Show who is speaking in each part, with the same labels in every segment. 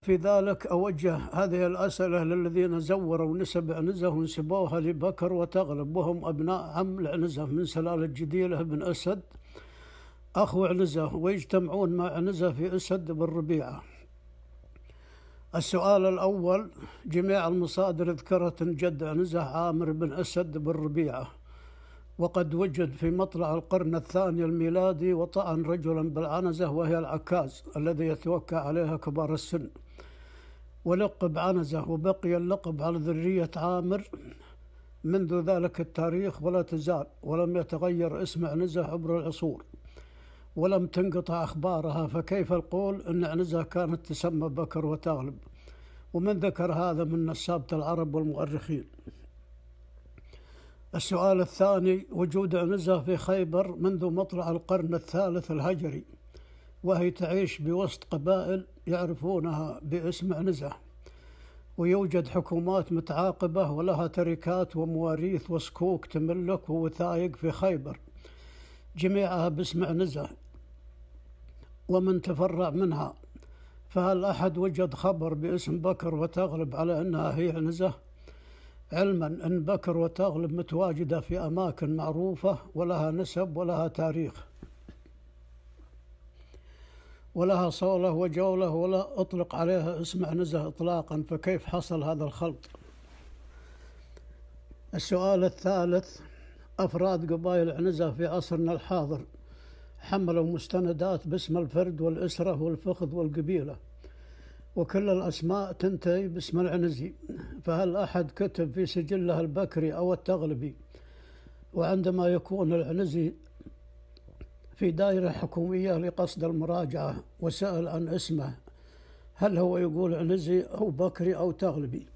Speaker 1: في ذلك أوجه هذه الأسئلة للذين زوروا نسب عنزة ونسبوها لبكر وتغلب، وهم أبناء عم العنزة من سلالة جديلة بن أسد أخو عنزة، ويجتمعون مع عنزة في أسد بن ربيعة. السؤال الأول: جميع المصادر ذكرت أن جد عنزة عامر بن أسد بن ربيعة، وقد وجد في مطلع القرن الثاني الميلادي وطعن رجلا بالعنزة وهي العكاز الذي يتوكى عليها كبار السن، ولقب عنزة، وبقي اللقب على ذرية عامر منذ ذلك التاريخ ولا تزال، ولم يتغير اسم عنزة عبر العصور، ولم تنقطع أخبارها، فكيف القول أن عنزة كانت تسمى بكر وتغلب؟ ومن ذكر هذا من نسابة العرب والمؤرخين؟ السؤال الثاني: وجود عنزة في خيبر منذ مطلع القرن الثالث الهجري، وهي تعيش بوسط قبائل يعرفونها باسم عنزة، ويوجد حكومات متعاقبة ولها تركات ومواريث وصكوك تملك ووثائق في خيبر جميعها باسم عنزة ومن تفرع منها، فهل أحد وجد خبر باسم بكر وتغلب على أنها هي عنزة؟ علما أن بكر وتغلب متواجدة في أماكن معروفة ولها نسب ولها تاريخ ولها صولة وجولة، ولا أطلق عليها اسم عنزة إطلاقا، فكيف حصل هذا الخلط؟ السؤال الثالث: أفراد قبائل عنزة في عصرنا الحاضر حملوا مستندات باسم الفرد والأسرة والفخذ والقبيلة، وكل الأسماء تنتهي باسم العنزي، فهل أحد كتب في سجله البكري أو التغلبي؟ وعندما يكون العنزي في دائرة حكومية لقصد المراجعة وسأل عن اسمه، هل هو يقول عنزي أو بكري أو تغلبي؟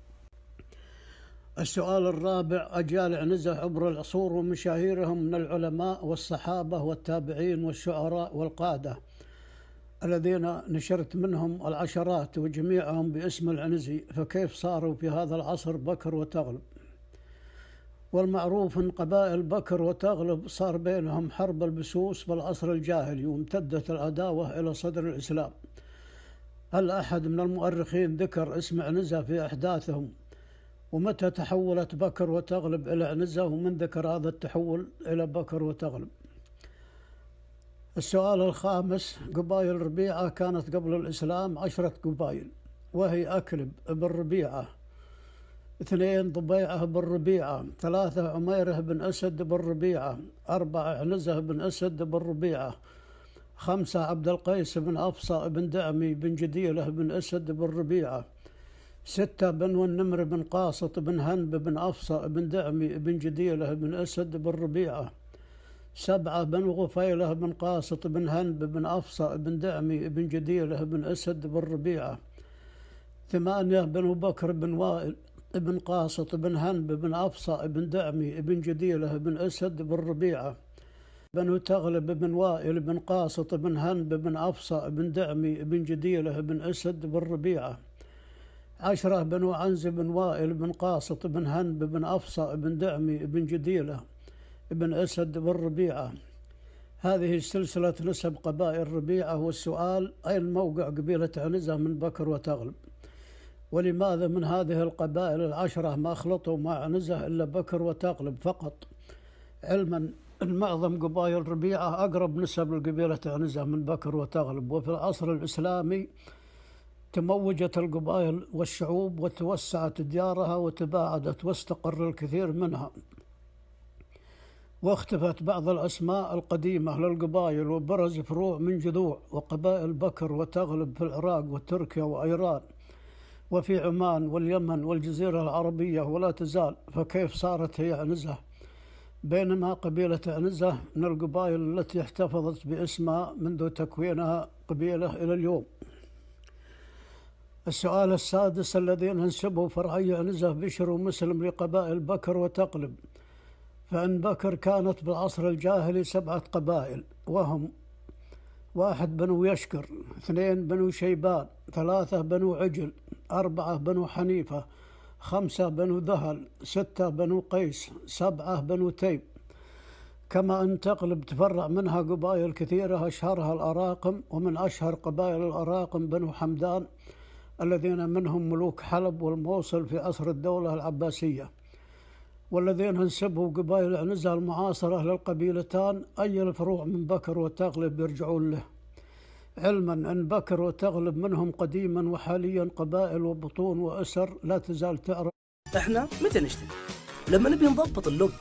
Speaker 1: السؤال الرابع: أجيال عنزة عبر العصور ومشاهيرهم من العلماء والصحابة والتابعين والشعراء والقادة الذين نشرت منهم العشرات وجميعهم باسم العنزي، فكيف صاروا في هذا العصر بكر وتغلب؟ والمعروف أن قبائل بكر وتغلب صار بينهم حرب البسوس بالعصر الجاهلي، وامتدت العداوة إلى صدر الإسلام. هل أحد من المؤرخين ذكر اسم عنزة في أحداثهم؟ ومتى تحولت بكر وتغلب إلى عنزة؟ ومن ذكر هذا التحول إلى بكر وتغلب؟ السؤال الخامس: قبائل ربيعة كانت قبل الإسلام 10 قبائل، وهي أكلب بن ربيعة، 2 ضبيعة بن ربيعة، 3 عميرة بن أسد بن ربيعة، 4 عنزة بن أسد بن ربيعة، 5 عبد القيس بن أفصى بن دعمي بن جديلة بن أسد بن ربيعة، 6 بنو النمر بن قاسط بن هنب بن أفصى بن دعمي بن جديلة بن أسد بن ربيعة، 7 بنو غفيلة بن قاسط بن هنب بن أفصى بن دعمي بن جديلة بن أسد بن ربيعة، 8 بنو بكر بن وائل بن قاسط بن هنب بن أفصى بن دعمي بن جديلة بن أسد بن ربيعة، بنو تغلب بن وائل بن قاسط بن هنب بن أفصى بن دعمي بن جديلة بن أسد بن ربيعة، 10 بنو عنز بن وائل بن قاسط بن هنب بن أفصى بن دعمي بن جديلة بن أسد بن ربيعة. هذه سلسلة نسب قبائل ربيعة. والسؤال: أين موقع قبيلة عنزة من بكر وتغلب؟ ولماذا من هذه القبائل 10 ما أخلطوا مع عنزة إلا بكر وتغلب فقط؟ علما أن معظم قبائل ربيعة أقرب نسب لقبيلة عنزة من بكر وتغلب، وفي العصر الإسلامي تموجت القبائل والشعوب وتوسعت ديارها وتباعدت واستقر الكثير منها، واختفت بعض الأسماء القديمة للقبائل، وبرز فروع من جذوع وقبائل بكر وتغلب في العراق وتركيا وإيران وفي عمان واليمن والجزيرة العربية ولا تزال، فكيف صارت هي عنزة بينما قبيلة عنزة من القبائل التي احتفظت باسمها منذ تكوينها قبيلة إلى اليوم؟ السؤال السادس: الذين انسبوا فرعي عنزة بشر ومسلم لقبائل بكر وتغلب، فإن بكر كانت بالعصر الجاهلي 7 قبائل، وهم: 1 بنو يشكر، 2 بنو شيبان، 3 بنو عجل، 4 بنو حنيفة، 5 بنو ذهل، 6 بنو قيس، 7 بنو تيم. كما أن تغلب تفرع منها قبائل كثيرة أشهرها الأراقم، ومن أشهر قبائل الأراقم بنو حمدان الذين منهم ملوك حلب والموصل في عصر الدولة العباسية، والذين انسبوا قبائل عنزة المعاصرة للقبيلتان. أي الفروع من بكر وتغلب يرجعون له، علما أن بكر وتغلب منهم قديما وحاليا قبائل وبطون وأسر لا تزال تعرف.
Speaker 2: احنا متى نشتري؟ لما نبي نضبط اللوك.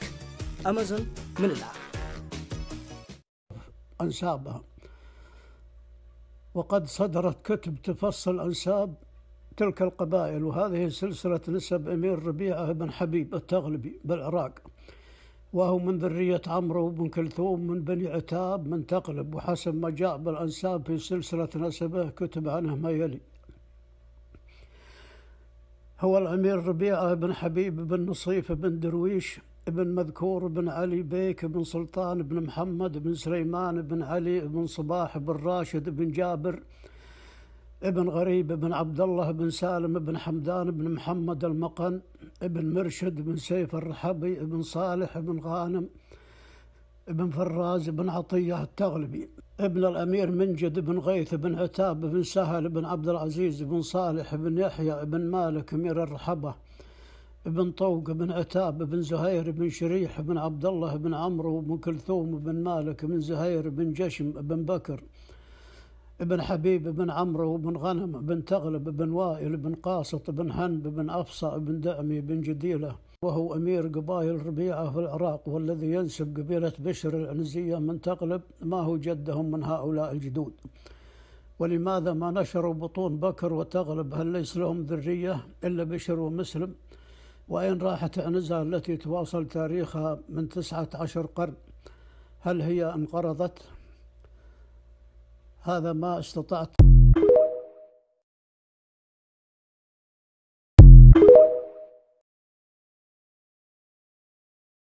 Speaker 2: أمازون من العالم
Speaker 1: أنسابها، وقد صدرت كتب تفصل أنساب تلك القبائل، وهذه سلسلة نسب أمير ربيعة بن حبيب التغلبي بالعراق، وهو من ذرية عمرو بن كلثوم من بني عتاب من تغلب، وحسب ما جاء بالأنساب في سلسلة نسبه كتب عنه ما يلي: هو الأمير ربيعة بن حبيب بن نصيف بن درويش بن مذكور بن علي بيك بن سلطان بن محمد بن سليمان بن علي بن صباح بن راشد بن جابر ابن غريب بن عبد الله بن سالم بن حمدان بن محمد المقن ابن مرشد بن سيف الرحبي ابن صالح بن غانم ابن فراز بن عطية التغلبي، ابن الأمير منجد بن غيث بن عتاب بن سهل بن عبد العزيز بن صالح بن يحيى بن مالك أمير الرحبة ابن طوق بن عتاب بن زهير بن شريح بن عبد الله بن عمرو بن كلثوم بن مالك بن زهير بن جشم بن بكر ابن حبيب بن عمرو بن غنم بن تغلب بن وائل بن قاسط بن حنب بن أفصى بن دعمي بن جديلة، وهو أمير قبائل ربيعة في العراق، والذي ينسب قبيلة بشر العنزية من تغلب ما هو جدهم من هؤلاء الجدود. ولماذا ما نشروا بطون بكر وتغلب؟ هل ليس لهم ذرية إلا بشر ومسلم؟ وأين راحت عنزة التي تواصل تاريخها من 19 قرن؟ هل هي انقرضت؟ هذا ما استطعت